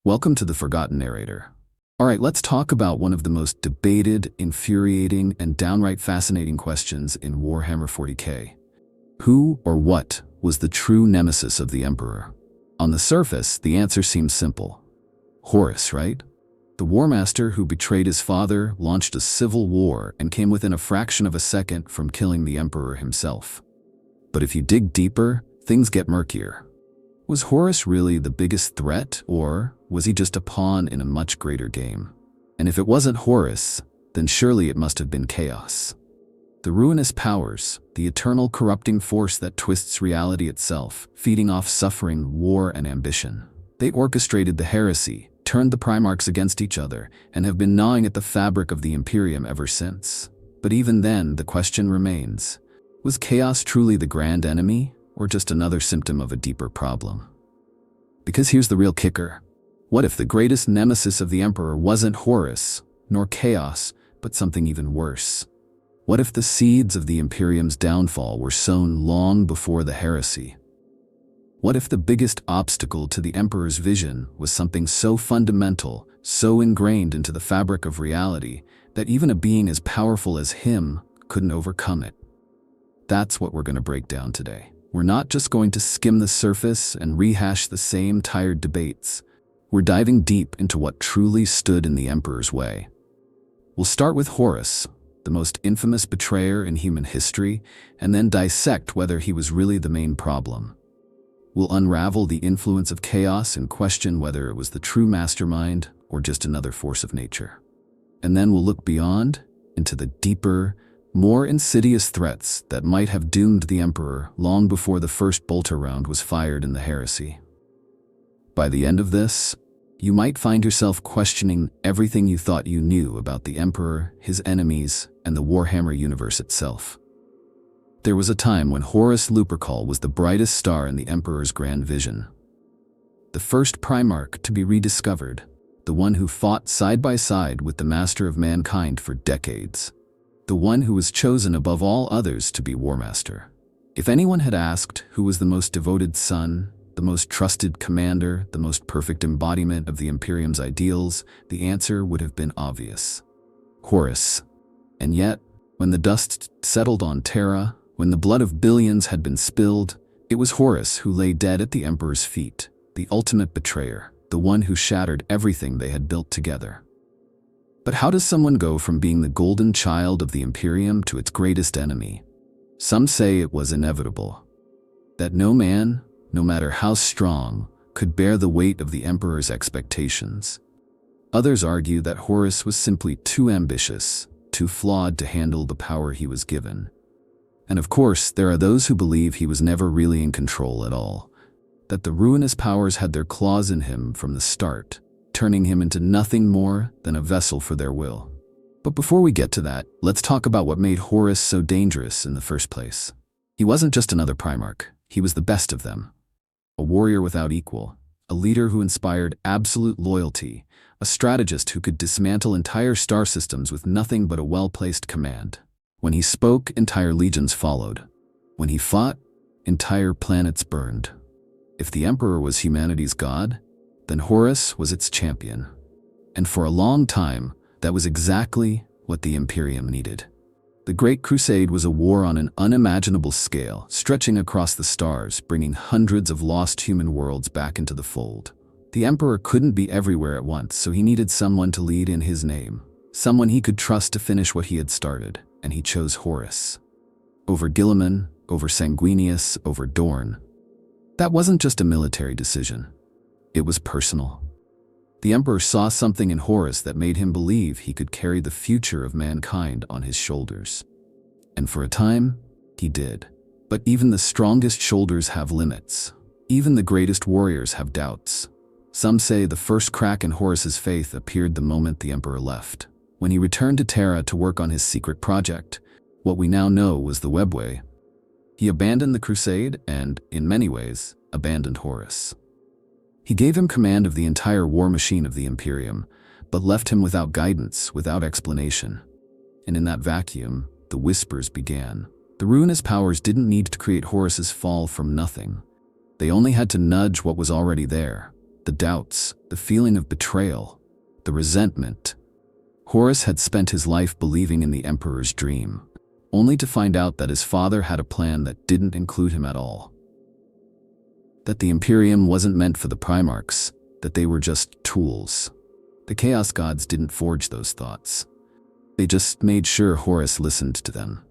Welcome to the Forgotten Narrator. Alright, let's talk about one of the most debated, infuriating, and downright fascinating questions in Warhammer 40k. Who or what was the true nemesis of the Emperor? On the surface, the answer seems simple. Horus, right? The War Master who betrayed his father, launched a civil war, and came within a fraction of a second from killing the Emperor himself. But if you dig deeper, things get murkier. Was Horus really the biggest threat, or was he just a pawn in a much greater game? And if it wasn't Horus, then surely it must have been chaos. The ruinous powers, the eternal corrupting force that twists reality itself, feeding off suffering, war, and ambition. They orchestrated the heresy, turned the primarchs against each other, and have been gnawing at the fabric of the Imperium ever since. But even then, the question remains, was chaos truly the grand enemy, or just another symptom of a deeper problem? Because here's the real kicker. What if the greatest nemesis of the Emperor wasn't Horus, nor chaos, but something even worse? What if the seeds of the Imperium's downfall were sown long before the heresy? What if the biggest obstacle to the Emperor's vision was something so fundamental, so ingrained into the fabric of reality, that even a being as powerful as him couldn't overcome it? That's what we're going to break down today. We're not just going to skim the surface and rehash the same tired debates. We're diving deep into what truly stood in the Emperor's way. We'll start with Horus, the most infamous betrayer in human history, and then dissect whether he was really the main problem. We'll unravel the influence of chaos and question whether it was the true mastermind or just another force of nature. And then we'll look beyond, into the deeper, more insidious threats that might have doomed the Emperor long before the first bolter round was fired in the heresy. By the end of this, you might find yourself questioning everything you thought you knew about the Emperor, his enemies, and the Warhammer universe itself. There was a time when Horus Lupercal was the brightest star in the Emperor's grand vision. The first primarch to be rediscovered, the one who fought side by side with the master of mankind for decades. The one who was chosen above all others to be War Master. If anyone had asked who was the most devoted son, the most trusted commander, the most perfect embodiment of the Imperium's ideals, the answer would have been obvious. Horus. And yet, when the dust settled on Terra, when the blood of billions had been spilled, it was Horus who lay dead at the Emperor's feet, the ultimate betrayer, the one who shattered everything they had built together. But how does someone go from being the golden child of the Imperium to its greatest enemy? Some say it was inevitable. That no man, no matter how strong, could bear the weight of the Emperor's expectations. Others argue that Horus was simply too ambitious, too flawed to handle the power he was given. And of course, there are those who believe he was never really in control at all, that the ruinous powers had their claws in him from the start, turning him into nothing more than a vessel for their will. But before we get to that, let's talk about what made Horus so dangerous in the first place. He wasn't just another primarch, he was the best of them. A warrior without equal, a leader who inspired absolute loyalty, a strategist who could dismantle entire star systems with nothing but a well-placed command. When he spoke, entire legions followed. When he fought, entire planets burned. If the Emperor was humanity's god, then Horus was its champion. And for a long time, that was exactly what the Imperium needed. The Great Crusade was a war on an unimaginable scale, stretching across the stars, bringing hundreds of lost human worlds back into the fold. The Emperor couldn't be everywhere at once, so he needed someone to lead in his name, someone he could trust to finish what he had started, and he chose Horus. Over Guilliman, over Sanguinius, over Dorn. That wasn't just a military decision. It was personal. The Emperor saw something in Horus that made him believe he could carry the future of mankind on his shoulders. And for a time, he did. But even the strongest shoulders have limits. Even the greatest warriors have doubts. Some say the first crack in Horus's faith appeared the moment the Emperor left. When he returned to Terra to work on his secret project, what we now know was the Webway, he abandoned the Crusade and, in many ways, abandoned Horus. He gave him command of the entire war machine of the Imperium, but left him without guidance, without explanation. And in that vacuum, the whispers began. The ruinous powers didn't need to create Horus's fall from nothing. They only had to nudge what was already there, the doubts, the feeling of betrayal, the resentment. Horus had spent his life believing in the Emperor's dream, only to find out that his father had a plan that didn't include him at all. That the Imperium wasn't meant for the primarchs, that they were just tools. The Chaos Gods didn't forge those thoughts. They just made sure Horus listened to them.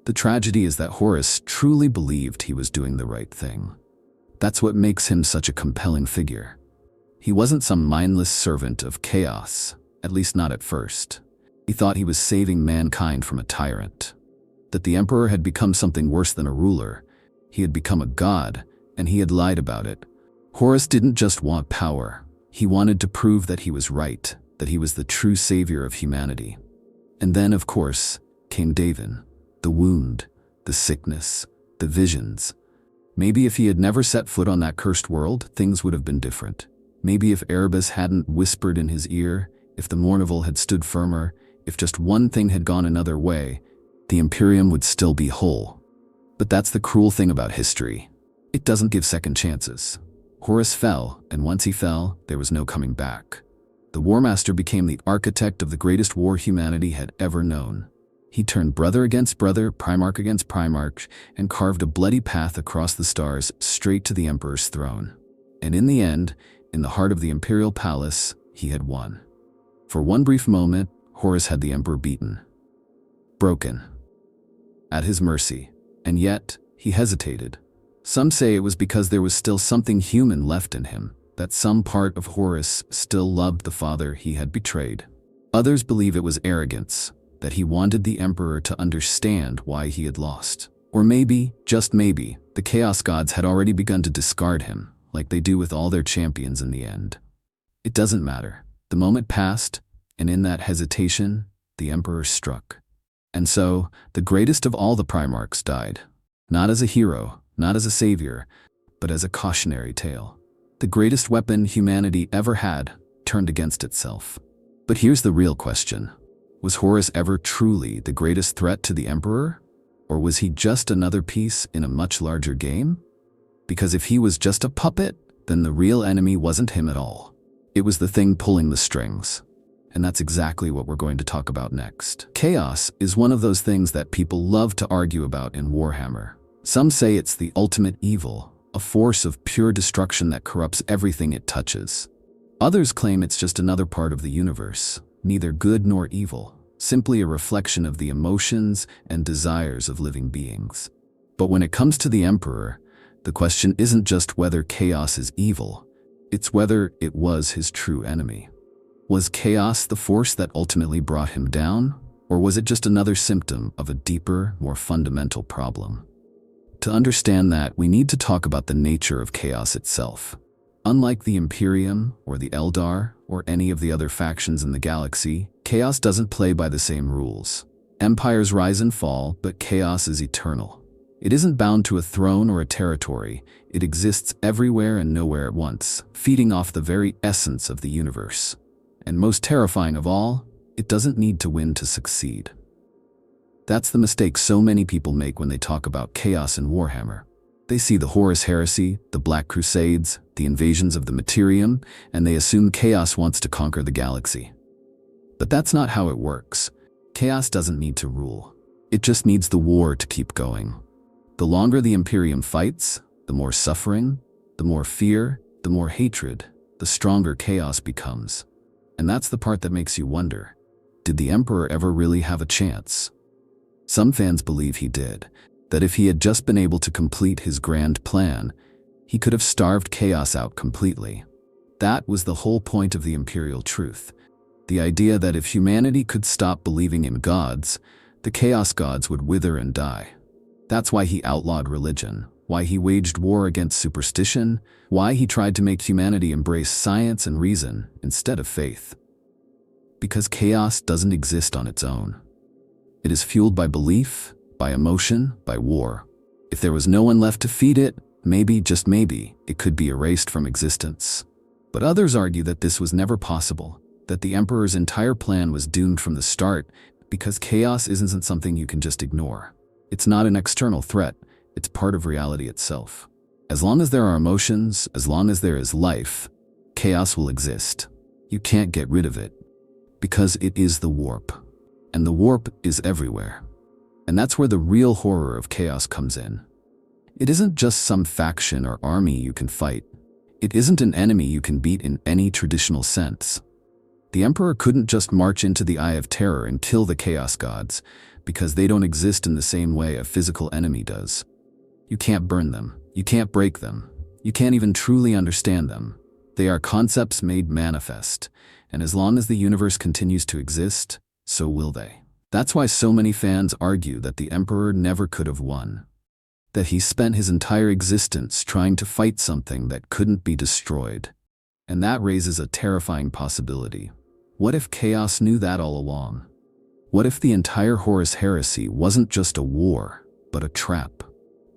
The tragedy is that Horus truly believed he was doing the right thing. That's what makes him such a compelling figure. He wasn't some mindless servant of chaos, at least not at first. He thought he was saving mankind from a tyrant. That the Emperor had become something worse than a ruler. He had become a god, and he had lied about it. Horus didn't just want power. He wanted to prove that he was right, that he was the true savior of humanity. And then, of course, came Davin. The wound, the sickness, the visions. Maybe if he had never set foot on that cursed world, things would have been different. Maybe if Erebus hadn't whispered in his ear, if the Mournival had stood firmer, if just one thing had gone another way, the Imperium would still be whole. But that's the cruel thing about history. It doesn't give second chances. Horus fell, and once he fell, there was no coming back. The War Master became the architect of the greatest war humanity had ever known. He turned brother against brother, primarch against primarch, and carved a bloody path across the stars straight to the Emperor's throne. And in the end, in the heart of the Imperial Palace, he had won. For one brief moment, Horus had the Emperor beaten. Broken. At his mercy. And yet, he hesitated. Some say it was because there was still something human left in him, that some part of Horus still loved the father he had betrayed. Others believe it was arrogance, that he wanted the Emperor to understand why he had lost. Or maybe, just maybe, the Chaos Gods had already begun to discard him, like they do with all their champions in the end. It doesn't matter. The moment passed, and in that hesitation, the Emperor struck. And so, the greatest of all the primarchs died. Not as a hero, not as a savior, but as a cautionary tale. The greatest weapon humanity ever had turned against itself. But here's the real question. Was Horus ever truly the greatest threat to the Emperor? Or was he just another piece in a much larger game? Because if he was just a puppet, then the real enemy wasn't him at all. It was the thing pulling the strings. And that's exactly what we're going to talk about next. Chaos is one of those things that people love to argue about in Warhammer. Some say it's the ultimate evil, a force of pure destruction that corrupts everything it touches. Others claim it's just another part of the universe, neither good nor evil, simply a reflection of the emotions and desires of living beings. But when it comes to the Emperor, the question isn't just whether chaos is evil, it's whether it was his true enemy. Was chaos the force that ultimately brought him down, or was it just another symptom of a deeper, more fundamental problem? To understand that, we need to talk about the nature of chaos itself. Unlike the Imperium, or the Eldar, or any of the other factions in the galaxy, chaos doesn't play by the same rules. Empires rise and fall, but chaos is eternal. It isn't bound to a throne or a territory. It exists everywhere and nowhere at once, feeding off the very essence of the universe. And most terrifying of all, it doesn't need to win to succeed. That's the mistake so many people make when they talk about chaos in Warhammer. They see the Horus heresy, the Black Crusades, the invasions of the Materium, and they assume chaos wants to conquer the galaxy. But that's not how it works. Chaos doesn't need to rule. It just needs the war to keep going. The longer the Imperium fights, the more suffering, the more fear, the more hatred, the stronger chaos becomes. And that's the part that makes you wonder, did the Emperor ever really have a chance? Some fans believe he did, that if he had just been able to complete his grand plan, he could have starved chaos out completely. That was the whole point of the Imperial truth. The idea that if humanity could stop believing in gods, the Chaos Gods would wither and die. That's why he outlawed religion, why he waged war against superstition, why he tried to make humanity embrace science and reason instead of faith. Because chaos doesn't exist on its own. It is fueled by belief, by emotion, by war. If there was no one left to feed it, maybe, just maybe, it could be erased from existence. But others argue that this was never possible, that the Emperor's entire plan was doomed from the start because chaos isn't something you can just ignore. It's not an external threat, it's part of reality itself. As long as there are emotions, as long as there is life, chaos will exist. You can't get rid of it, because it is the warp. And the warp is everywhere. And that's where the real horror of chaos comes in. It isn't just some faction or army you can fight. It isn't an enemy you can beat in any traditional sense. The Emperor couldn't just march into the Eye of Terror and kill the Chaos Gods, because they don't exist in the same way a physical enemy does. You can't burn them. You can't break them. You can't even truly understand them. They are concepts made manifest, and as long as the universe continues to exist, so will they. That's why so many fans argue that the Emperor never could have won. That he spent his entire existence trying to fight something that couldn't be destroyed. And that raises a terrifying possibility. What if chaos knew that all along? What if the entire Horus heresy wasn't just a war, but a trap?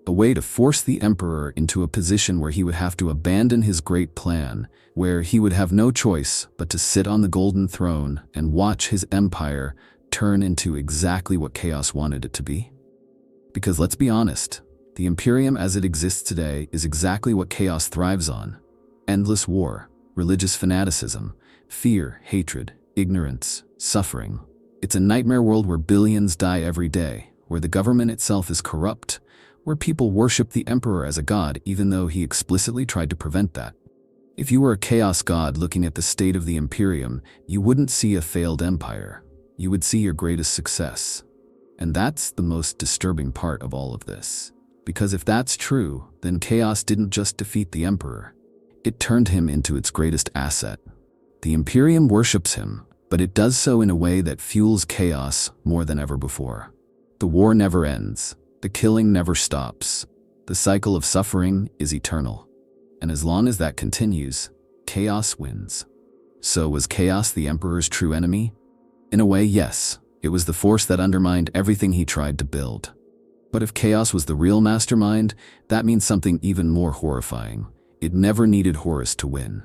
A way to force the Emperor into a position where he would have to abandon his great plan, where he would have no choice but to sit on the golden throne and watch his empire turn into exactly what chaos wanted it to be? Because let's be honest, the Imperium as it exists today is exactly what chaos thrives on. Endless war, religious fanaticism, fear, hatred, ignorance, suffering. It's a nightmare world where billions die every day, where the government itself is corrupt, where people worship the Emperor as a god even though he explicitly tried to prevent that. If you were a chaos god looking at the state of the Imperium, you wouldn't see a failed empire. You would see your greatest success. And that's the most disturbing part of all of this. Because if that's true, then chaos didn't just defeat the Emperor. It turned him into its greatest asset. The Imperium worships him, but it does so in a way that fuels chaos more than ever before. The war never ends. The killing never stops. The cycle of suffering is eternal. And as long as that continues, chaos wins. So was chaos the Emperor's true enemy? In a way, yes. It was the force that undermined everything he tried to build. But if chaos was the real mastermind, that means something even more horrifying. It never needed Horus to win.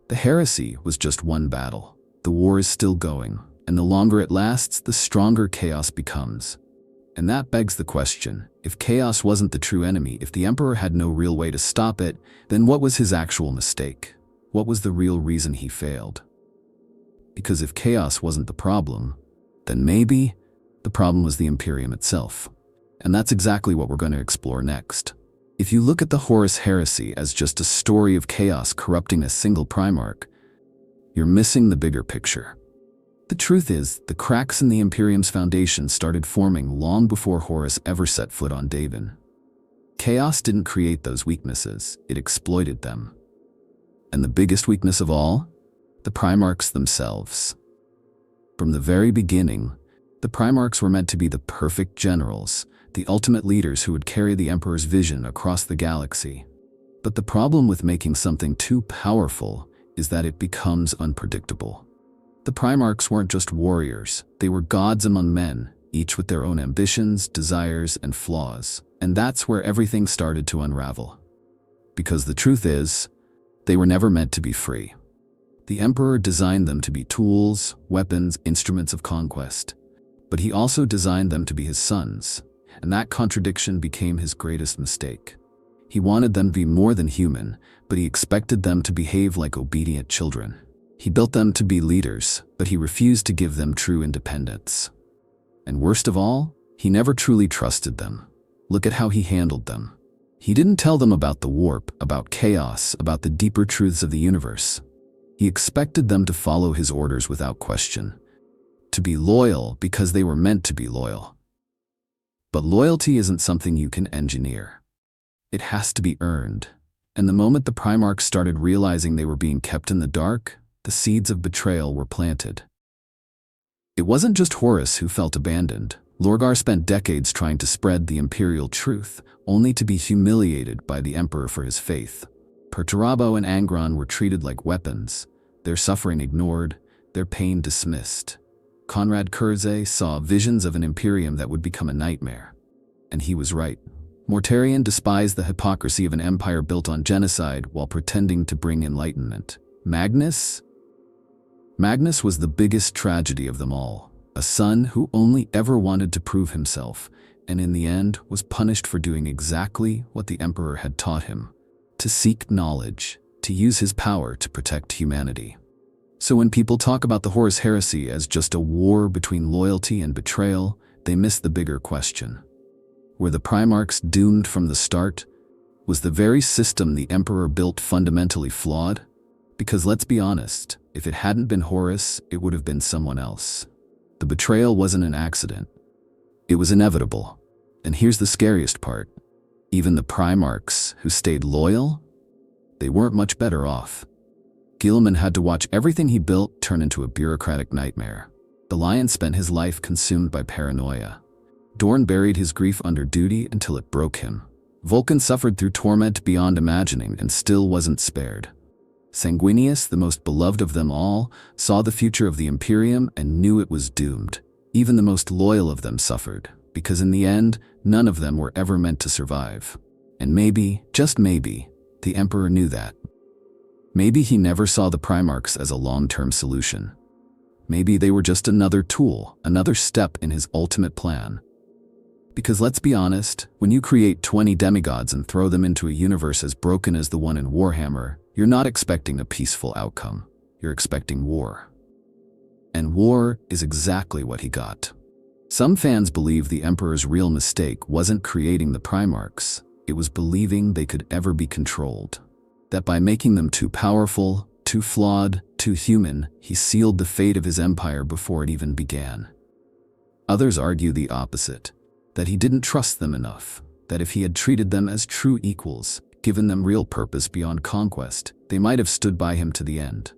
The heresy was just one battle. The war is still going, and the longer it lasts, the stronger chaos becomes. And that begs the question, if chaos wasn't the true enemy, if the Emperor had no real way to stop it, then what was his actual mistake? What was the real reason he failed? Because if chaos wasn't the problem, then maybe the problem was the Imperium itself. And that's exactly what we're going to explore next. If you look at the Horus heresy as just a story of chaos corrupting a single primarch, you're missing the bigger picture. The truth is, the cracks in the Imperium's foundation started forming long before Horus ever set foot on Davin. Chaos didn't create those weaknesses, it exploited them. And the biggest weakness of all? The primarchs themselves. From the very beginning, the primarchs were meant to be the perfect generals, the ultimate leaders who would carry the Emperor's vision across the galaxy. But the problem with making something too powerful is that it becomes unpredictable. The primarchs weren't just warriors, they were gods among men, each with their own ambitions, desires, and flaws. And that's where everything started to unravel. Because the truth is, they were never meant to be free. The Emperor designed them to be tools, weapons, instruments of conquest. But he also designed them to be his sons. And that contradiction became his greatest mistake. He wanted them to be more than human, but he expected them to behave like obedient children. He built them to be leaders, but he refused to give them true independence. And worst of all, he never truly trusted them. Look at how he handled them. He didn't tell them about the warp, about chaos, about the deeper truths of the universe. He expected them to follow his orders without question. To be loyal because they were meant to be loyal. But loyalty isn't something you can engineer. It has to be earned. And the moment the primarchs started realizing they were being kept in the dark, the seeds of betrayal were planted. It wasn't just Horus who felt abandoned. Lorgar spent decades trying to spread the imperial truth, only to be humiliated by the Emperor for his faith. Perturabo and Angron were treated like weapons, their suffering ignored, their pain dismissed. Conrad Kurze saw visions of an Imperium that would become a nightmare. And he was right. Mortarion despised the hypocrisy of an empire built on genocide while pretending to bring enlightenment. Magnus was the biggest tragedy of them all. A son who only ever wanted to prove himself, and in the end was punished for doing exactly what the Emperor had taught him. To seek knowledge, to use his power to protect humanity. So when people talk about the Horus heresy as just a war between loyalty and betrayal, they miss the bigger question. Were the primarchs doomed from the start? Was the very system the Emperor built fundamentally flawed? Because let's be honest, if it hadn't been Horus, it would have been someone else. The betrayal wasn't an accident. It was inevitable. And here's the scariest part. Even the primarchs who stayed loyal, they weren't much better off. Guilliman had to watch everything he built turn into a bureaucratic nightmare. The Lion spent his life consumed by paranoia. Dorn buried his grief under duty until it broke him. Vulcan suffered through torment beyond imagining and still wasn't spared. Sanguinius, the most beloved of them all, saw the future of the Imperium and knew it was doomed. Even the most loyal of them suffered, because in the end, none of them were ever meant to survive. And maybe, just maybe, the Emperor knew that. Maybe he never saw the primarchs as a long-term solution. Maybe they were just another tool, another step in his ultimate plan. Because let's be honest, when you create 20 demigods and throw them into a universe as broken as the one in Warhammer, you're not expecting a peaceful outcome. You're expecting war. And war is exactly what he got. Some fans believe the Emperor's real mistake wasn't creating the primarchs, it was believing they could ever be controlled. That by making them too powerful, too flawed, too human, he sealed the fate of his empire before it even began. Others argue the opposite, that he didn't trust them enough, that if he had treated them as true equals, given them real purpose beyond conquest, they might have stood by him to the end.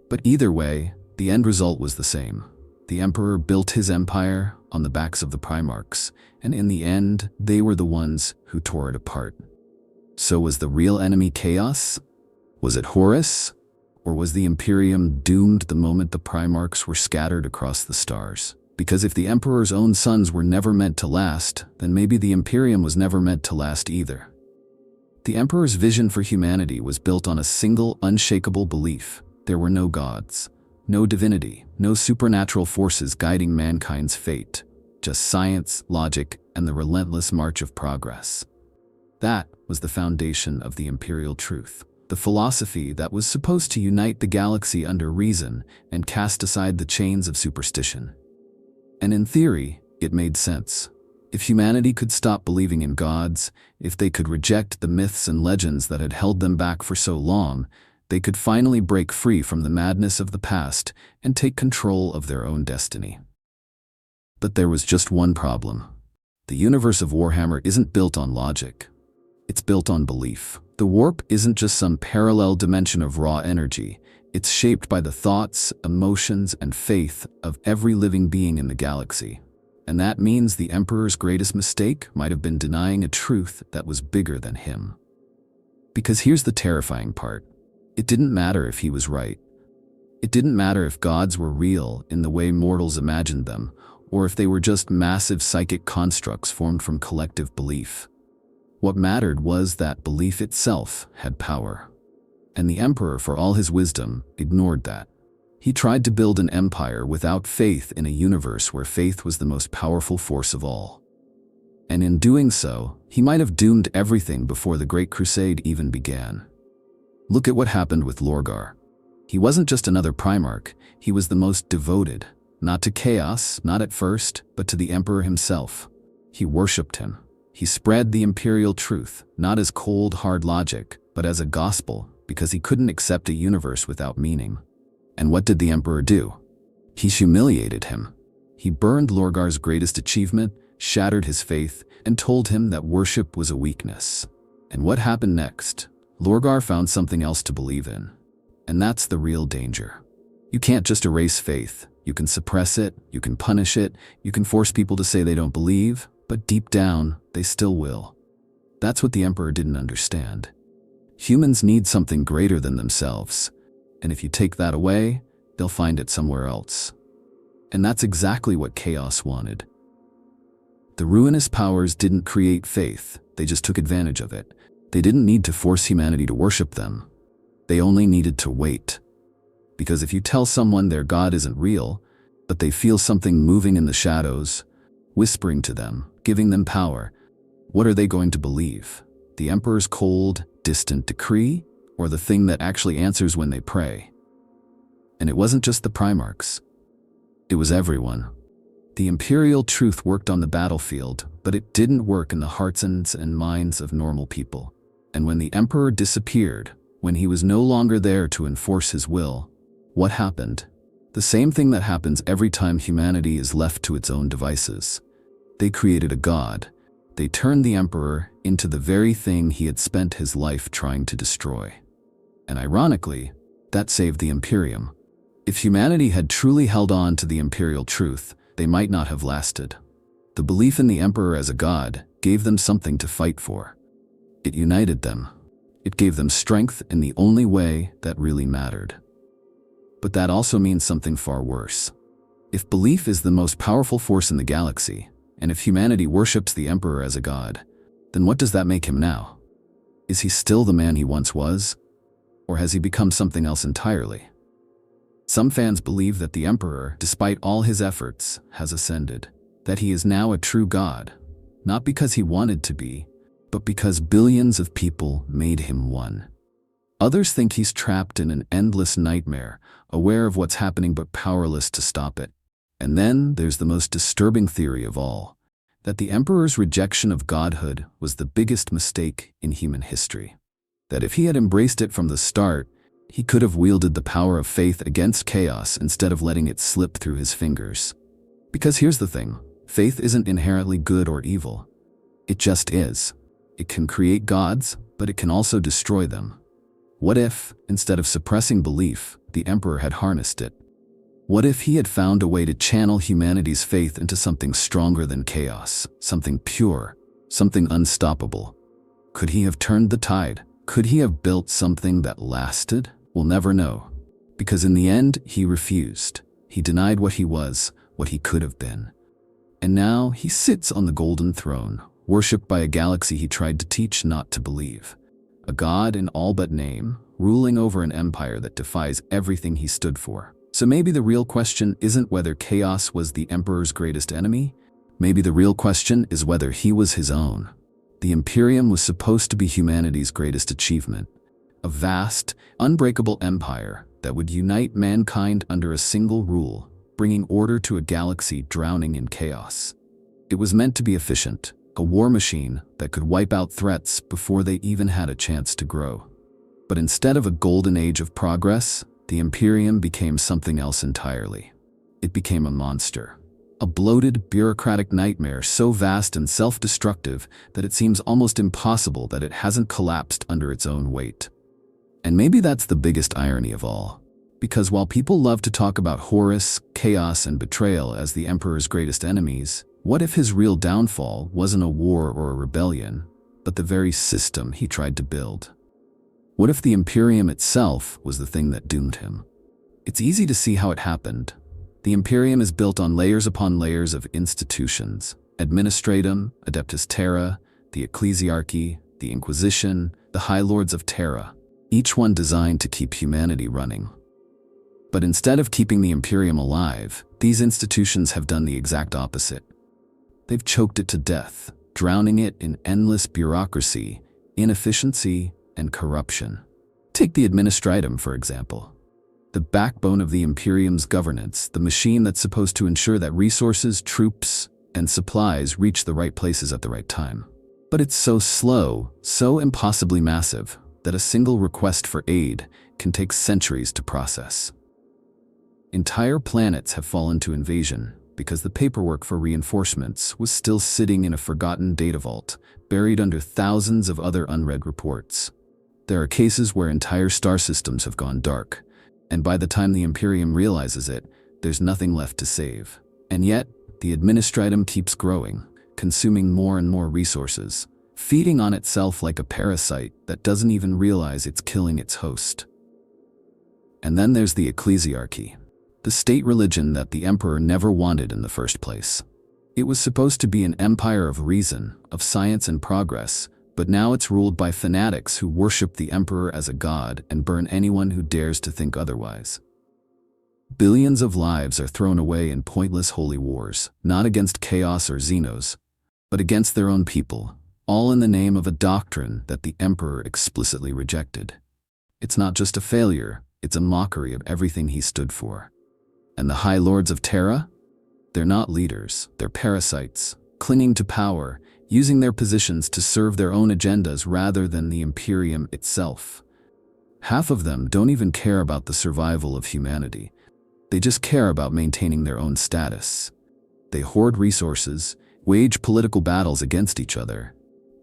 But either way, the end result was the same. The Emperor built his empire on the backs of the primarchs, and in the end, they were the ones who tore it apart. So was the real enemy chaos? Was it Horus? Or was the Imperium doomed the moment the primarchs were scattered across the stars? Because if the Emperor's own sons were never meant to last, then maybe the Imperium was never meant to last either. The Emperor's vision for humanity was built on a single, unshakable belief. There were no gods, no divinity, no supernatural forces guiding mankind's fate, just science, logic, and the relentless march of progress. That was the foundation of the imperial truth, the philosophy that was supposed to unite the galaxy under reason and cast aside the chains of superstition. And in theory, it made sense. If humanity could stop believing in gods, if they could reject the myths and legends that had held them back for so long, they could finally break free from the madness of the past and take control of their own destiny. But there was just one problem. The universe of Warhammer isn't built on logic. It's built on belief. The warp isn't just some parallel dimension of raw energy. It's shaped by the thoughts, emotions, and faith of every living being in the galaxy. And that means the Emperor's greatest mistake might have been denying a truth that was bigger than him. Because here's the terrifying part. It didn't matter if he was right. It didn't matter if gods were real in the way mortals imagined them, or if they were just massive psychic constructs formed from collective belief. What mattered was that belief itself had power. And the Emperor, for all his wisdom, ignored that. He tried to build an empire without faith in a universe where faith was the most powerful force of all. And in doing so, he might have doomed everything before the Great Crusade even began. Look at what happened with Lorgar. He wasn't just another primarch, he was the most devoted, not to chaos, not at first, but to the Emperor himself. He worshipped him. He spread the imperial truth, not as cold, hard logic, but as a gospel, because he couldn't accept a universe without meaning. And what did the Emperor do? He humiliated him. He burned Lorgar's greatest achievement, shattered his faith, and told him that worship was a weakness. And what happened next? Lorgar found something else to believe in. And that's the real danger. You can't just erase faith. You can suppress it, you can punish it, you can force people to say they don't believe, but deep down, they still will. That's what the Emperor didn't understand. Humans need something greater than themselves, and if you take that away, they'll find it somewhere else. And that's exactly what Chaos wanted. The ruinous powers didn't create faith, they just took advantage of it. They didn't need to force humanity to worship them. They only needed to wait. Because if you tell someone their God isn't real, but they feel something moving in the shadows, whispering to them, giving them power, what are they going to believe? The Emperor's cold, distant decree? or the thing that actually answers when they pray. And it wasn't just the primarchs. It was everyone. The imperial truth worked on the battlefield, but it didn't work in the hearts and minds of normal people. And when the emperor disappeared, when he was no longer there to enforce his will, what happened? The same thing that happens every time humanity is left to its own devices. They created a god. They turned the emperor into the very thing he had spent his life trying to destroy. And ironically, that saved the Imperium. If humanity had truly held on to the imperial truth, they might not have lasted. The belief in the emperor as a god gave them something to fight for. It united them. It gave them strength in the only way that really mattered. But that also means something far worse. If belief is the most powerful force in the galaxy, and if humanity worships the emperor as a god, then what does that make him now? Is he still the man he once was? Or has he become something else entirely? Some fans believe that the emperor, despite all his efforts, has ascended, that he is now a true god, not because he wanted to be, but because billions of people made him one. Others think he's trapped in an endless nightmare, aware of what's happening but powerless to stop it. And then there's the most disturbing theory of all, that the emperor's rejection of godhood was the biggest mistake in human history. That if he had embraced it from the start, he could have wielded the power of faith against chaos instead of letting it slip through his fingers. Because here's the thing, faith isn't inherently good or evil. It just is. It can create gods, but it can also destroy them. What if, instead of suppressing belief, the emperor had harnessed it? What if he had found a way to channel humanity's faith into something stronger than chaos, something pure, something unstoppable? Could he have turned the tide? Could he have built something that lasted? We'll never know. Because in the end, he refused. He denied what he was, what he could have been. And now he sits on the golden throne, worshipped by a galaxy he tried to teach not to believe. A god in all but name, ruling over an empire that defies everything he stood for. So maybe the real question isn't whether chaos was the emperor's greatest enemy. Maybe the real question is whether he was his own. The Imperium was supposed to be humanity's greatest achievement. A vast, unbreakable empire that would unite mankind under a single rule, bringing order to a galaxy drowning in chaos. It was meant to be efficient, a war machine that could wipe out threats before they even had a chance to grow. But instead of a golden age of progress, the Imperium became something else entirely. It became a monster. A bloated, bureaucratic nightmare so vast and self-destructive that it seems almost impossible that it hasn't collapsed under its own weight. And maybe that's the biggest irony of all. Because while people love to talk about Horus, chaos, and betrayal as the Emperor's greatest enemies, what if his real downfall wasn't a war or a rebellion, but the very system he tried to build? What if the Imperium itself was the thing that doomed him? It's easy to see how it happened. The Imperium is built on layers upon layers of institutions: Administratum, Adeptus Terra, the Ecclesiarchy, the Inquisition, the High Lords of Terra, each one designed to keep humanity running. But instead of keeping the Imperium alive, these institutions have done the exact opposite. They've choked it to death, drowning it in endless bureaucracy, inefficiency, and corruption. Take the Administratum, for example. The backbone of the Imperium's governance, the machine that's supposed to ensure that resources, troops, and supplies reach the right places at the right time. But it's so slow, so impossibly massive, that a single request for aid can take centuries to process. Entire planets have fallen to invasion because the paperwork for reinforcements was still sitting in a forgotten data vault, buried under thousands of other unread reports. There are cases where entire star systems have gone dark, and by the time the Imperium realizes it, there's nothing left to save. And yet, the Administratum keeps growing, consuming more and more resources, feeding on itself like a parasite that doesn't even realize it's killing its host. And then there's the Ecclesiarchy, the state religion that the Emperor never wanted in the first place. It was supposed to be an empire of reason, of science and progress, but now it's ruled by fanatics who worship the Emperor as a god and burn anyone who dares to think otherwise. Billions of lives are thrown away in pointless holy wars, not against chaos or Xenos, but against their own people, all in the name of a doctrine that the Emperor explicitly rejected. It's not just a failure, it's a mockery of everything he stood for. And the High Lords of Terra? They're not leaders, they're parasites, clinging to power, using their positions to serve their own agendas rather than the Imperium itself. Half of them don't even care about the survival of humanity. They just care about maintaining their own status. They hoard resources, wage political battles against each other,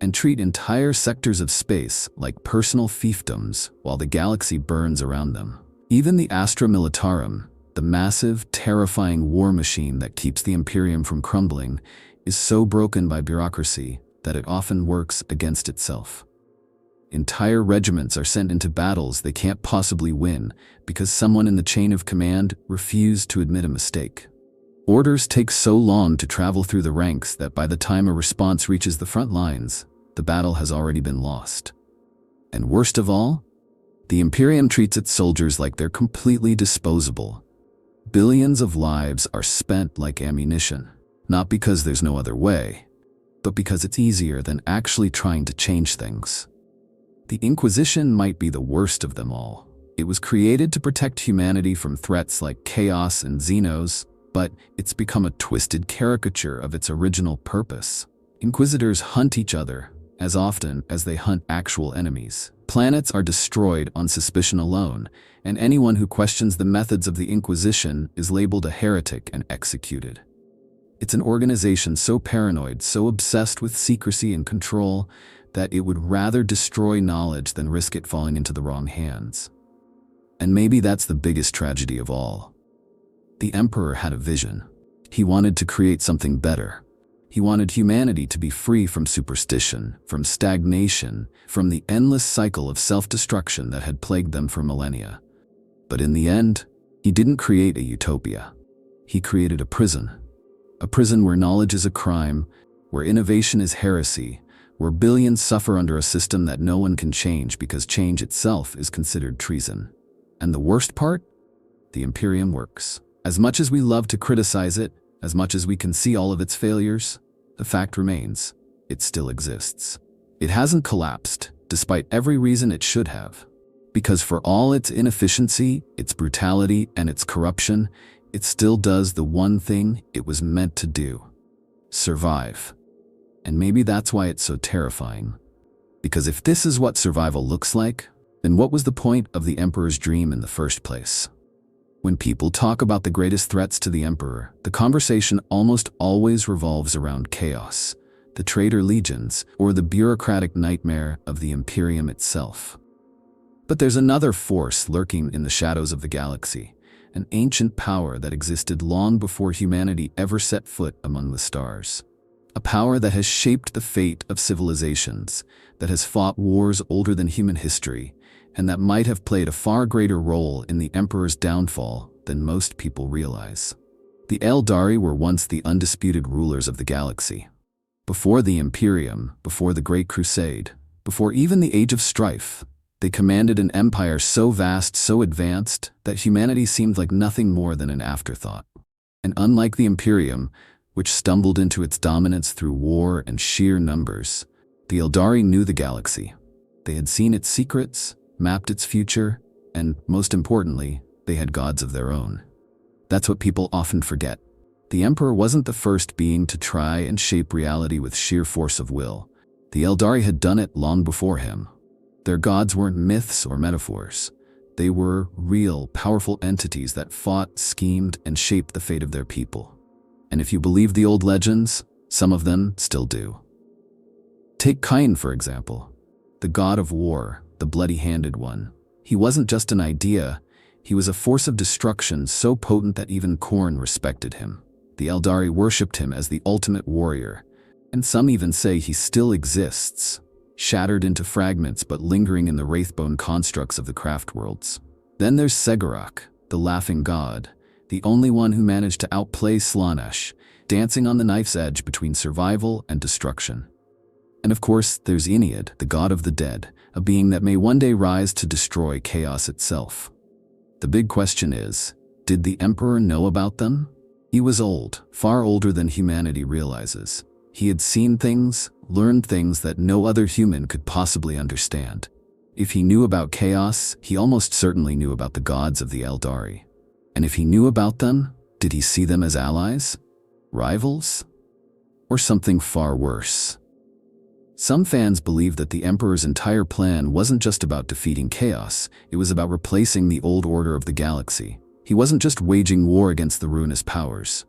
and treat entire sectors of space like personal fiefdoms while the galaxy burns around them. Even the Astra Militarum, the massive, terrifying war machine that keeps the Imperium from crumbling, is so broken by bureaucracy that it often works against itself. Entire regiments are sent into battles they can't possibly win because someone in the chain of command refused to admit a mistake. Orders take so long to travel through the ranks that by the time a response reaches the front lines, the battle has already been lost. And worst of all, the Imperium treats its soldiers like they're completely disposable. Billions of lives are spent like ammunition, not because there's no other way, but because it's easier than actually trying to change things. The Inquisition might be the worst of them all. It was created to protect humanity from threats like chaos and xenos, but it's become a twisted caricature of its original purpose. Inquisitors hunt each other as often as they hunt actual enemies. Planets are destroyed on suspicion alone, and anyone who questions the methods of the Inquisition is labeled a heretic and executed. It's an organization so paranoid, so obsessed with secrecy and control, that it would rather destroy knowledge than risk it falling into the wrong hands. And maybe that's the biggest tragedy of all. The Emperor had a vision. He wanted to create something better. He wanted humanity to be free from superstition, from stagnation, from the endless cycle of self-destruction that had plagued them for millennia. But in the end, he didn't create a utopia. He created a prison where knowledge is a crime, where innovation is heresy, where billions suffer under a system that no one can change because change itself is considered treason. And the worst part? The Imperium works. As much as we love to criticize it, as much as we can see all of its failures, the fact remains, it still exists. It hasn't collapsed, despite every reason it should have. Because for all its inefficiency, its brutality, and its corruption, it still does the one thing it was meant to do: survive. And maybe that's why it's so terrifying. Because if this is what survival looks like, then what was the point of the Emperor's dream in the first place? When people talk about the greatest threats to the Emperor, the conversation almost always revolves around chaos, the traitor legions, or the bureaucratic nightmare of the Imperium itself. But there's another force lurking in the shadows of the galaxy, an ancient power that existed long before humanity ever set foot among the stars. A power that has shaped the fate of civilizations, that has fought wars older than human history, and that might have played a far greater role in the Emperor's downfall than most people realize. The Eldari were once the undisputed rulers of the galaxy. Before the Imperium, before the Great Crusade, before even the Age of Strife, they commanded an empire so vast, so advanced, that humanity seemed like nothing more than an afterthought. And unlike the Imperium, which stumbled into its dominance through war and sheer numbers, the Eldari knew the galaxy. They had seen its secrets, mapped its future, and, most importantly, they had gods of their own. That's what people often forget. The Emperor wasn't the first being to try and shape reality with sheer force of will. The Eldari had done it long before him. Their gods weren't myths or metaphors. They were real, powerful entities that fought, schemed, and shaped the fate of their people. And if you believe the old legends, some of them still do. Take Cain, for example, the god of war, the bloody-handed one. He wasn't just an idea, he was a force of destruction so potent that even Khorne respected him. The Eldari worshipped him as the ultimate warrior, and some even say he still exists, shattered into fragments but lingering in the wraithbone constructs of the craft worlds. Then there's Segorok, the laughing god, the only one who managed to outplay Slaanesh, dancing on the knife's edge between survival and destruction. And of course, there's Ennead, the god of the dead, a being that may one day rise to destroy chaos itself. The big question is, did the Emperor know about them? He was old, far older than humanity realizes. He had seen things, learned things that no other human could possibly understand. If he knew about chaos, he almost certainly knew about the gods of the Eldari. And if he knew about them, did he see them as allies? Rivals? Or something far worse? Some fans believe that the Emperor's entire plan wasn't just about defeating chaos, it was about replacing the old order of the galaxy. He wasn't just waging war against the ruinous powers.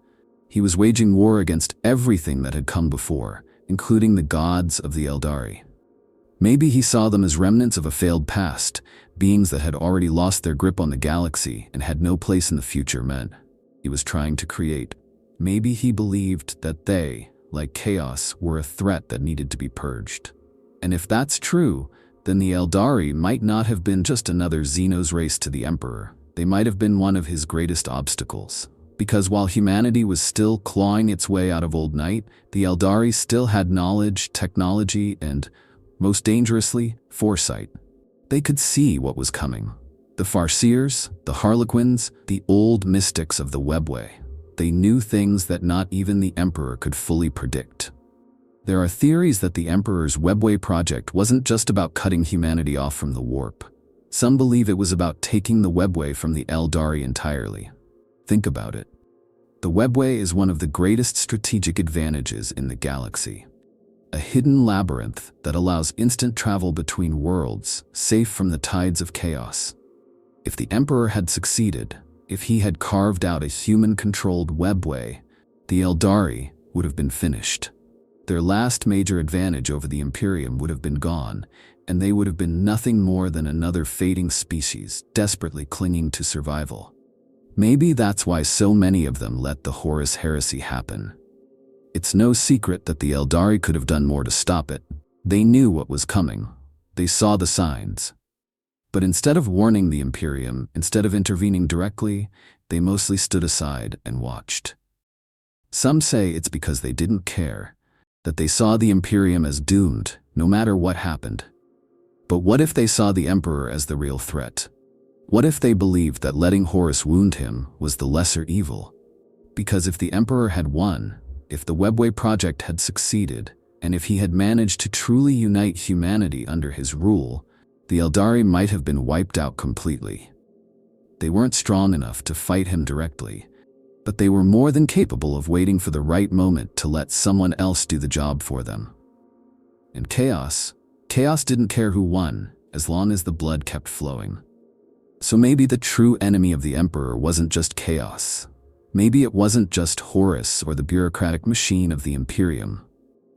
He was waging war against everything that had come before, including the gods of the Eldari. Maybe he saw them as remnants of a failed past, beings that had already lost their grip on the galaxy and had no place in the future men he was trying to create. Maybe he believed that they, like chaos, were a threat that needed to be purged. And if that's true, then the Eldari might not have been just another Xenos race to the Emperor. They might have been one of his greatest obstacles. Because while humanity was still clawing its way out of Old Night, the Eldari still had knowledge, technology, and, most dangerously, foresight. They could see what was coming. The Farseers, the Harlequins, the old mystics of the Webway. They knew things that not even the Emperor could fully predict. There are theories that the Emperor's Webway project wasn't just about cutting humanity off from the warp. Some believe it was about taking the Webway from the Eldari entirely. Think about it. The Webway is one of the greatest strategic advantages in the galaxy. A hidden labyrinth that allows instant travel between worlds, safe from the tides of chaos. If the Emperor had succeeded, if he had carved out a human-controlled Webway, the Eldari would have been finished. Their last major advantage over the Imperium would have been gone, and they would have been nothing more than another fading species, desperately clinging to survival. Maybe that's why so many of them let the Horus heresy happen. It's no secret that the Eldari could have done more to stop it. They knew what was coming. They saw the signs. But instead of warning the Imperium, instead of intervening directly, they mostly stood aside and watched. Some say it's because they didn't care, that they saw the Imperium as doomed, no matter what happened. But what if they saw the Emperor as the real threat? What if they believed that letting Horus wound him was the lesser evil? Because if the Emperor had won, if the Webway project had succeeded, and if he had managed to truly unite humanity under his rule, the Eldari might have been wiped out completely. They weren't strong enough to fight him directly, but they were more than capable of waiting for the right moment to let someone else do the job for them. And Chaos didn't care who won, as long as the blood kept flowing. So maybe the true enemy of the Emperor wasn't just Chaos. Maybe it wasn't just Horus or the bureaucratic machine of the Imperium.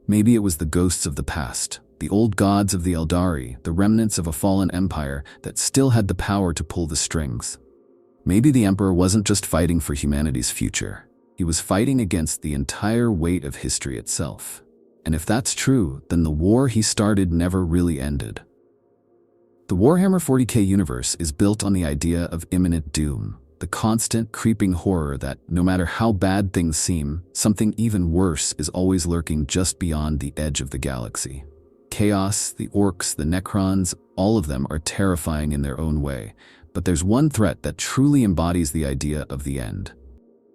Maybe it was the ghosts of the past, the old gods of the Eldari, the remnants of a fallen empire that still had the power to pull the strings. Maybe the Emperor wasn't just fighting for humanity's future. He was fighting against the entire weight of history itself. And if that's true, then the war he started never really ended. The Warhammer 40k universe is built on the idea of imminent doom, the constant, creeping horror that, no matter how bad things seem, something even worse is always lurking just beyond the edge of the galaxy. Chaos, the orcs, the necrons, all of them are terrifying in their own way, but there's one threat that truly embodies the idea of the end.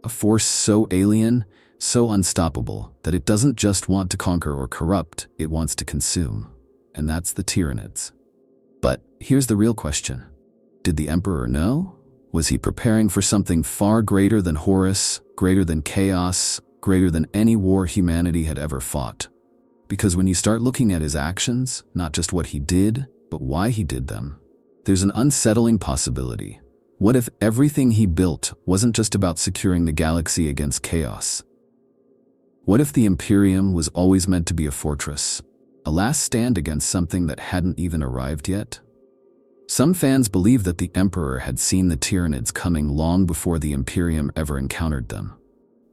A force so alien, so unstoppable, that it doesn't just want to conquer or corrupt, it wants to consume. And that's the tyranids. But here's the real question. Did the Emperor know? Was he preparing for something far greater than Horus, greater than chaos, greater than any war humanity had ever fought? Because when you start looking at his actions, not just what he did, but why he did them, there's an unsettling possibility. What if everything he built wasn't just about securing the galaxy against chaos? What if the Imperium was always meant to be a fortress, a last stand against something that hadn't even arrived yet? Some fans believe that the Emperor had seen the tyranids coming long before the Imperium ever encountered them.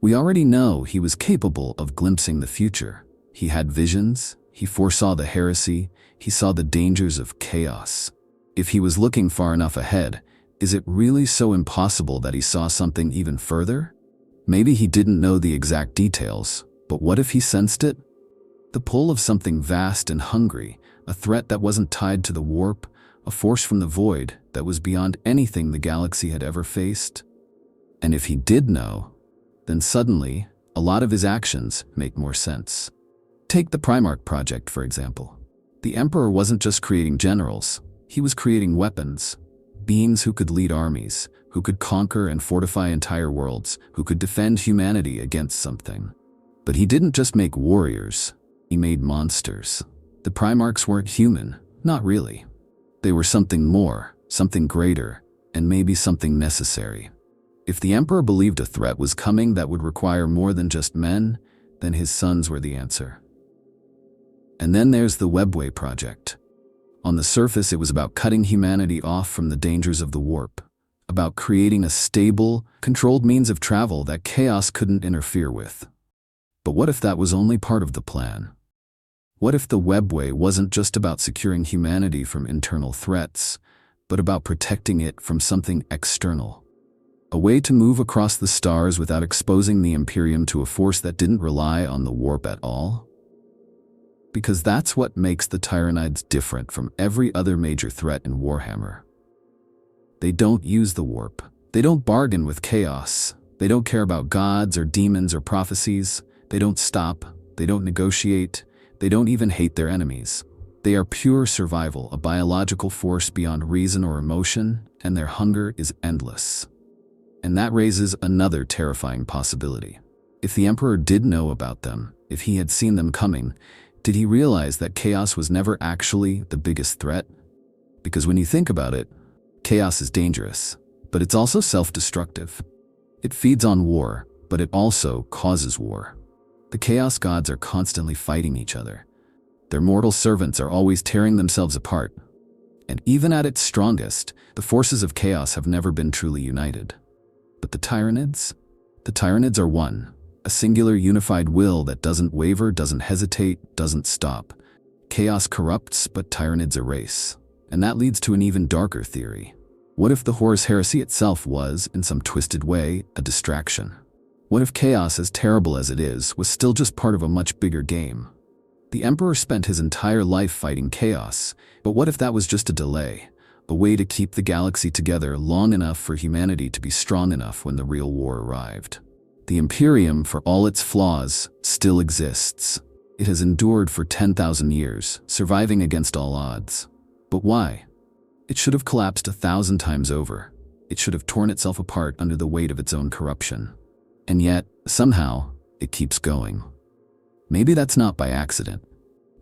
We already know he was capable of glimpsing the future. He had visions, he foresaw the heresy, he saw the dangers of chaos. If he was looking far enough ahead, is it really so impossible that he saw something even further? Maybe he didn't know the exact details, but what if he sensed it? The pull of something vast and hungry, a threat that wasn't tied to the warp, a force from the void that was beyond anything the galaxy had ever faced. And if he did know, then suddenly, a lot of his actions make more sense. Take the Primarch project, for example. The Emperor wasn't just creating generals, He was creating weapons, beings who could lead armies, who could conquer and fortify entire worlds, who could defend humanity against something. But he didn't just make warriors, he made monsters. The primarchs weren't human, not really. They were something more, something greater, and maybe something necessary. If the Emperor believed a threat was coming that would require more than just men, then his sons were the answer. And then there's the Webway project. On the surface, it was about cutting humanity off from the dangers of the warp, about creating a stable, controlled means of travel that chaos couldn't interfere with. But what if that was only part of the plan? What if the Webway wasn't just about securing humanity from internal threats, but about protecting it from something external? A way to move across the stars without exposing the Imperium to a force that didn't rely on the warp at all? Because that's what makes the tyranids different from every other major threat in Warhammer. They don't use the warp. They don't bargain with chaos. They don't care about gods or demons or prophecies. They don't stop. They don't negotiate. They don't even hate their enemies. They are pure survival, a biological force beyond reason or emotion, and their hunger is endless. And that raises another terrifying possibility. If the Emperor did know about them, if he had seen them coming, did he realize that chaos was never actually the biggest threat? Because when you think about it, chaos is dangerous, but it's also self-destructive. It feeds on war, but it also causes war. The chaos gods are constantly fighting each other. Their mortal servants are always tearing themselves apart. And even at its strongest, the forces of chaos have never been truly united. But the tyranids? The tyranids are one. A singular unified will that doesn't waver, doesn't hesitate, doesn't stop. Chaos corrupts, but tyranids erase. And that leads to an even darker theory. What if the Horus heresy itself was, in some twisted way, a distraction? What if chaos, as terrible as it is, was still just part of a much bigger game? The Emperor spent his entire life fighting chaos, but what if that was just a delay? A way to keep the galaxy together long enough for humanity to be strong enough when the real war arrived. The Imperium, for all its flaws, still exists. It has endured for 10,000 years, surviving against all odds. But why? It should have collapsed 1,000 times over. It should have torn itself apart under the weight of its own corruption. And yet, somehow, it keeps going. Maybe that's not by accident.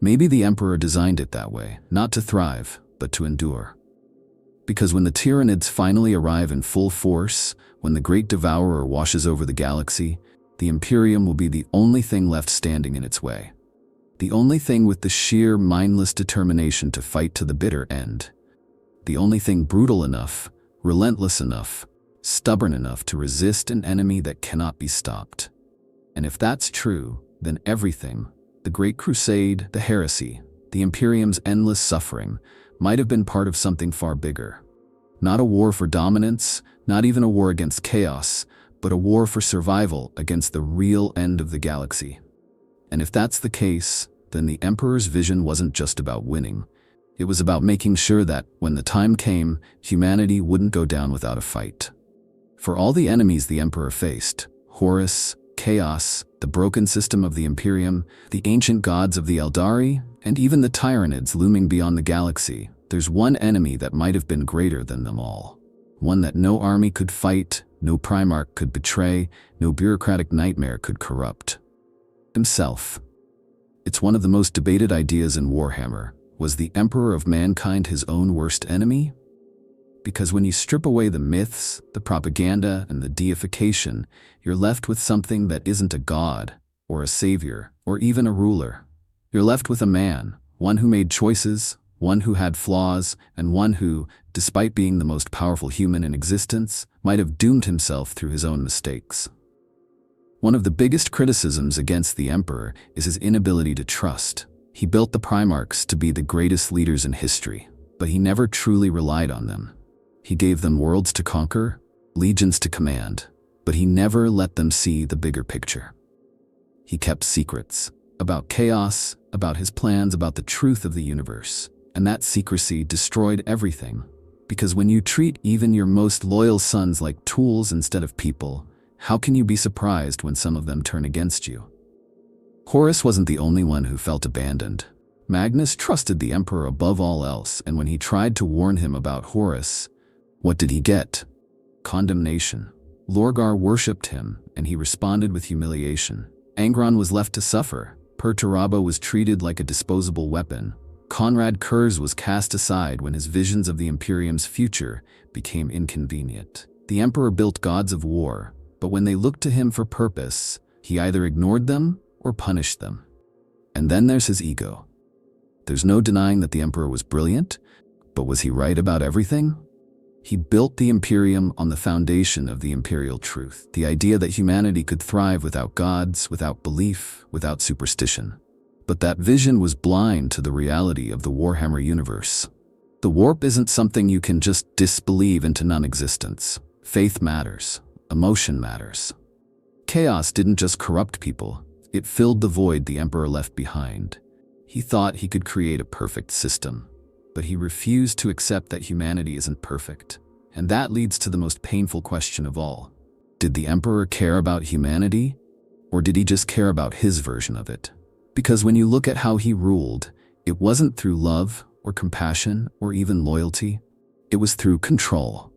Maybe the Emperor designed it that way, not to thrive, but to endure. Because when the tyranids finally arrive in full force, when the Great Devourer washes over the galaxy, the Imperium will be the only thing left standing in its way. The only thing with the sheer, mindless determination to fight to the bitter end. The only thing brutal enough, relentless enough, stubborn enough to resist an enemy that cannot be stopped. And if that's true, then everything, the Great Crusade, the heresy, the Imperium's endless suffering, might have been part of something far bigger. Not a war for dominance, not even a war against chaos, but a war for survival against the real end of the galaxy. And if that's the case, then the Emperor's vision wasn't just about winning. It was about making sure that, when the time came, humanity wouldn't go down without a fight. For all the enemies the Emperor faced, Horus, chaos, the broken system of the Imperium, the ancient gods of the Eldari, and even the tyranids looming beyond the galaxy, there's one enemy that might have been greater than them all. One that no army could fight, no primarch could betray, no bureaucratic nightmare could corrupt. Himself. It's one of the most debated ideas in Warhammer. Was the Emperor of mankind his own worst enemy? Because when you strip away the myths, the propaganda, and the deification, you're left with something that isn't a god, or a savior, or even a ruler. You're left with a man, one who made choices, one who had flaws, and one who, despite being the most powerful human in existence, might have doomed himself through his own mistakes. One of the biggest criticisms against the Emperor is his inability to trust. He built the primarchs to be the greatest leaders in history, but he never truly relied on them. He gave them worlds to conquer, legions to command, but he never let them see the bigger picture. He kept secrets about chaos, about his plans, about the truth of the universe, and that secrecy destroyed everything. Because when you treat even your most loyal sons like tools instead of people, how can you be surprised when some of them turn against you? Horus wasn't the only one who felt abandoned. Magnus trusted the emperor above all else, and when he tried to warn him about Horus, what did he get? Condemnation. Lorgar worshipped him, and he responded with humiliation. Angron was left to suffer. Perturabo was treated like a disposable weapon. Konrad Kurz was cast aside when his visions of the Imperium's future became inconvenient. The emperor built gods of war, but when they looked to him for purpose, he either ignored them or punished them. And then there's his ego. There's no denying that the emperor was brilliant, but was he right about everything? He built the Imperium on the foundation of the imperial truth, the idea that humanity could thrive without gods, without belief, without superstition. But that vision was blind to the reality of the Warhammer universe. The warp isn't something you can just disbelieve into non-existence. Faith matters. Emotion matters. Chaos didn't just corrupt people, it filled the void the emperor left behind. He thought he could create a perfect system, but he refused to accept that humanity isn't perfect. And that leads to the most painful question of all. Did the emperor care about humanity, or did he just care about his version of it? Because when you look at how he ruled, it wasn't through love or compassion or even loyalty. It was through control.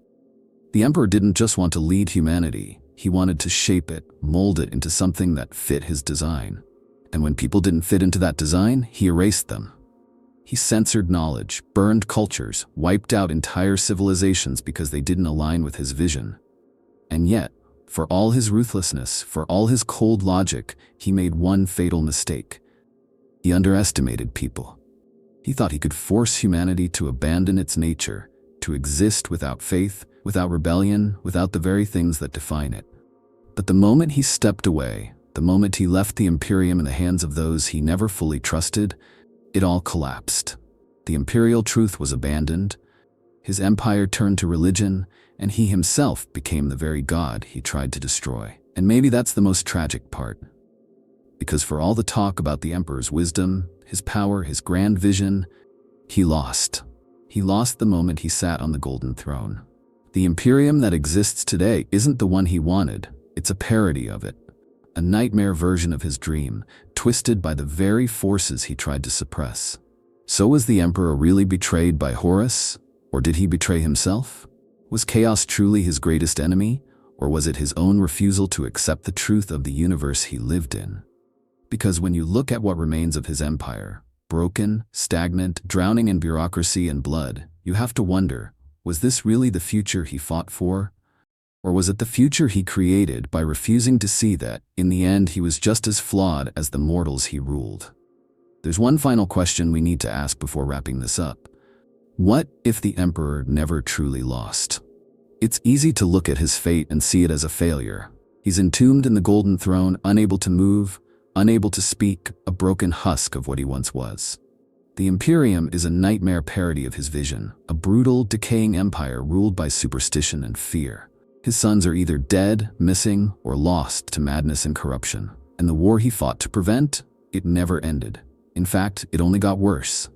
The emperor didn't just want to lead humanity, he wanted to shape it, mold it into something that fit his design. And when people didn't fit into that design, he erased them. He censored knowledge, burned cultures, wiped out entire civilizations because they didn't align with his vision. And yet, for all his ruthlessness, for all his cold logic, he made one fatal mistake. He underestimated people. He thought he could force humanity to abandon its nature, to exist without faith, without rebellion, without the very things that define it. But the moment he stepped away, the moment he left the Imperium in the hands of those he never fully trusted, it all collapsed. The imperial truth was abandoned, his empire turned to religion, and he himself became the very god he tried to destroy. And maybe that's the most tragic part. Because for all the talk about the emperor's wisdom, his power, his grand vision, he lost. He lost the moment he sat on the golden throne. The Imperium that exists today isn't the one he wanted, it's a parody of it. A nightmare version of his dream, twisted by the very forces he tried to suppress. So was the emperor really betrayed by Horus? Or did he betray himself? Was chaos truly his greatest enemy? Or was it his own refusal to accept the truth of the universe he lived in? Because when you look at what remains of his empire, broken, stagnant, drowning in bureaucracy and blood, you have to wonder, was this really the future he fought for? Or was it the future he created by refusing to see that, in the end, he was just as flawed as the mortals he ruled? There's one final question we need to ask before wrapping this up. What if the emperor never truly lost? It's easy to look at his fate and see it as a failure. He's entombed in the golden throne, unable to move, unable to speak, a broken husk of what he once was. The Imperium is a nightmare parody of his vision, a brutal, decaying empire ruled by superstition and fear. His sons are either dead, missing, or lost to madness and corruption. And the war he fought to prevent, it never ended. In fact, it only got worse.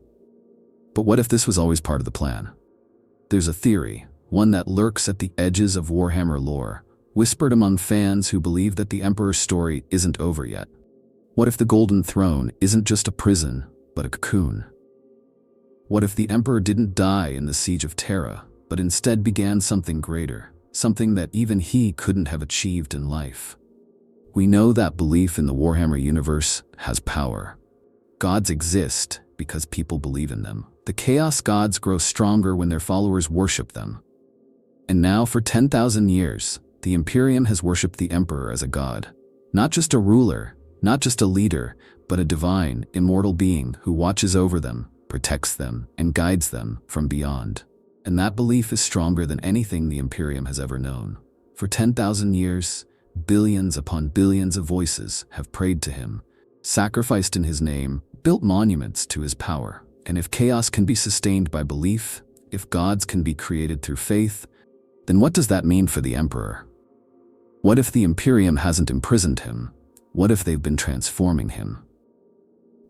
But what if this was always part of the plan? There's a theory, one that lurks at the edges of Warhammer lore, whispered among fans who believe that the Emperor's story isn't over yet. What if the Golden Throne isn't just a prison, but a cocoon? What if the Emperor didn't die in the Siege of Terra, but instead began something greater, something that even he couldn't have achieved in life? We know that belief in the Warhammer universe has power. Gods exist because people believe in them. The Chaos Gods grow stronger when their followers worship them. And now for 10,000 years, the Imperium has worshipped the Emperor as a god. Not just a ruler, not just a leader, but a divine, immortal being who watches over them, protects them, and guides them from beyond. And that belief is stronger than anything the Imperium has ever known. For 10,000 years, billions upon billions of voices have prayed to him, sacrificed in his name, built monuments to his power. And if chaos can be sustained by belief, if gods can be created through faith, then what does that mean for the Emperor? What if the Imperium hasn't imprisoned him? What if they've been transforming him?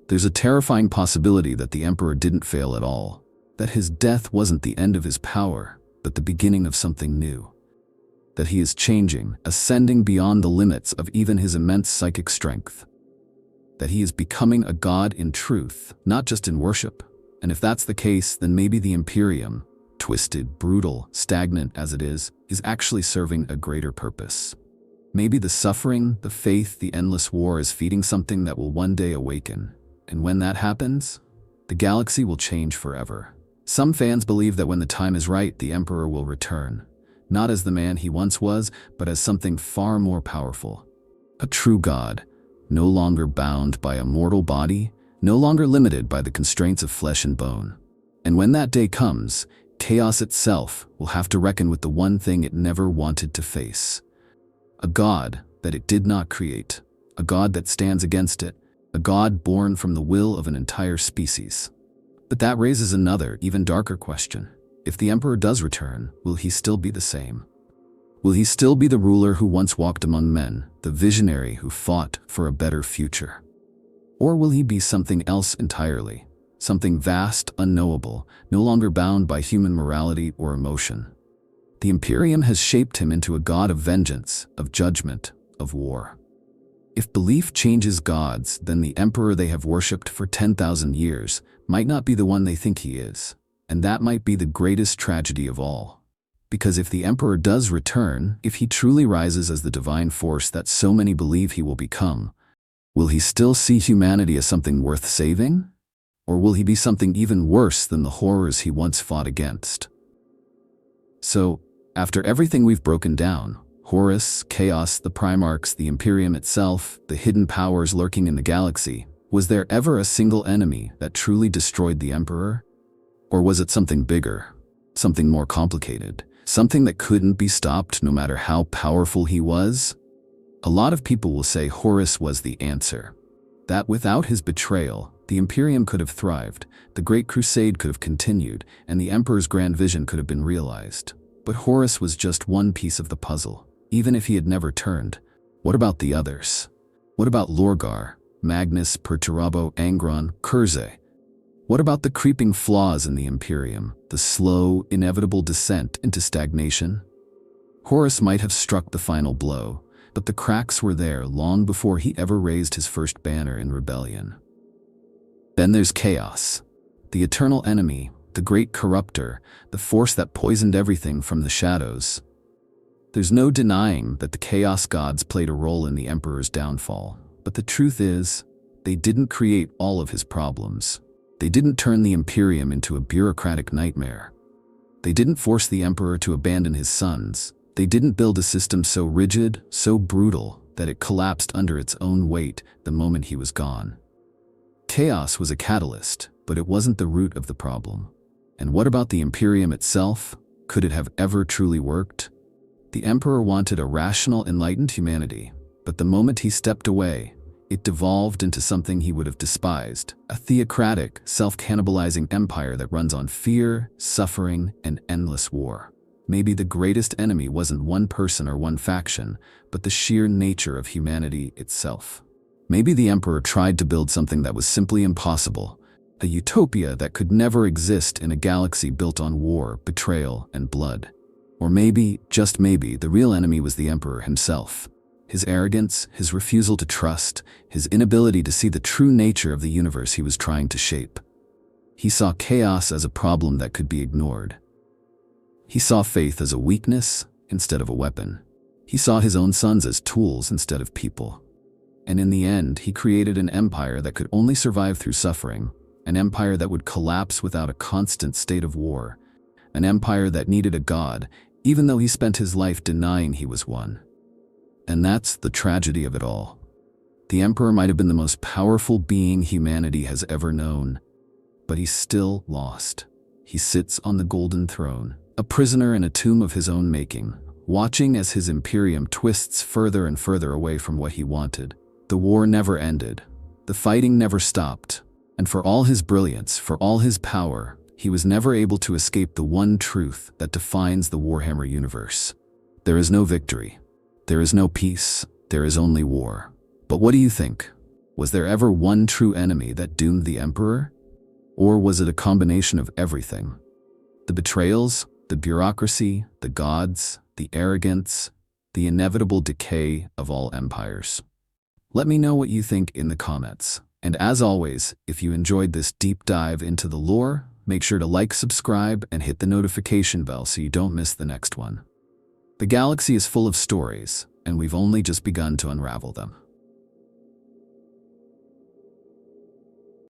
There's a terrifying possibility that the Emperor didn't fail at all, that his death wasn't the end of his power, but the beginning of something new. That he is changing, ascending beyond the limits of even his immense psychic strength. that he is becoming a god in truth, not just in worship. And if that's the case, then maybe the Imperium, twisted, brutal, stagnant as it is actually serving a greater purpose. Maybe the suffering, the faith, the endless war is feeding something that will one day awaken. And when that happens, the galaxy will change forever. Some fans believe that when the time is right, the Emperor will return, not as the man he once was, but as something far more powerful. A true god, no longer bound by a mortal body, no longer limited by the constraints of flesh and bone. And when that day comes, chaos itself will have to reckon with the one thing it never wanted to face. A god that it did not create, a god that stands against it, a god born from the will of an entire species. But that raises another, even darker question. If the Emperor does return, will he still be the same? Will he still be the ruler who once walked among men, the visionary who fought for a better future? Or will he be something else entirely, something vast, unknowable, no longer bound by human morality or emotion? The Imperium has shaped him into a god of vengeance, of judgment, of war. If belief changes gods, then the Emperor they have worshipped for 10,000 years might not be the one they think he is. And that might be the greatest tragedy of all. Because if the Emperor does return, if he truly rises as the divine force that so many believe he will become, will he still see humanity as something worth saving? Or will he be something even worse than the horrors he once fought against? So, after everything we've broken down, Horus, chaos, the primarchs, the Imperium itself, the hidden powers lurking in the galaxy, was there ever a single enemy that truly destroyed the Emperor? Or was it something bigger, something more complicated, something that couldn't be stopped no matter how powerful he was? A lot of people will say Horus was the answer. That without his betrayal, the Imperium could have thrived, the Great Crusade could have continued, and the Emperor's grand vision could have been realized. But Horus was just one piece of the puzzle. Even if he had never turned, what about the others? What about Lorgar, Magnus, Perturabo, Angron, Curze? What about the creeping flaws in the Imperium, the slow, inevitable descent into stagnation? Horus might have struck the final blow, but the cracks were there long before he ever raised his first banner in rebellion. Then there's chaos, the eternal enemy, the great corruptor, the force that poisoned everything from the shadows. There's no denying that the chaos gods played a role in the Emperor's downfall, but the truth is, they didn't create all of his problems. They didn't turn the Imperium into a bureaucratic nightmare. They didn't force the Emperor to abandon his sons. They didn't build a system so rigid, so brutal, that it collapsed under its own weight the moment he was gone. Chaos was a catalyst, but it wasn't the root of the problem. And what about the Imperium itself? Could it have ever truly worked? The Emperor wanted a rational, enlightened humanity, but the moment he stepped away, it devolved into something he would have despised, a theocratic, self-cannibalizing empire that runs on fear, suffering, and endless war. Maybe the greatest enemy wasn't one person or one faction, but the sheer nature of humanity itself. Maybe the Emperor tried to build something that was simply impossible, a utopia that could never exist in a galaxy built on war, betrayal, and blood. Or maybe, just maybe, the real enemy was the Emperor himself. His arrogance, his refusal to trust, his inability to see the true nature of the universe he was trying to shape. He saw chaos as a problem that could be ignored. He saw faith as a weakness instead of a weapon. He saw his own sons as tools instead of people. And in the end, he created an empire that could only survive through suffering, an empire that would collapse without a constant state of war, an empire that needed a god, even though he spent his life denying he was one. And that's the tragedy of it all. The Emperor might have been the most powerful being humanity has ever known, but he's still lost. He sits on the golden throne, a prisoner in a tomb of his own making, watching as his Imperium twists further and further away from what he wanted. The war never ended. The fighting never stopped. And for all his brilliance, for all his power, he was never able to escape the one truth that defines the Warhammer universe. There is no victory. There is no peace. There is only war. But what do you think? Was there ever one true enemy that doomed the Emperor? Or was it a combination of everything? The betrayals, the bureaucracy, the gods, the arrogance, the inevitable decay of all empires. Let me know what you think in the comments. And as always, if you enjoyed this deep dive into the lore, make sure to like, subscribe, and hit the notification bell so you don't miss the next one. The galaxy is full of stories, and we've only just begun to unravel them.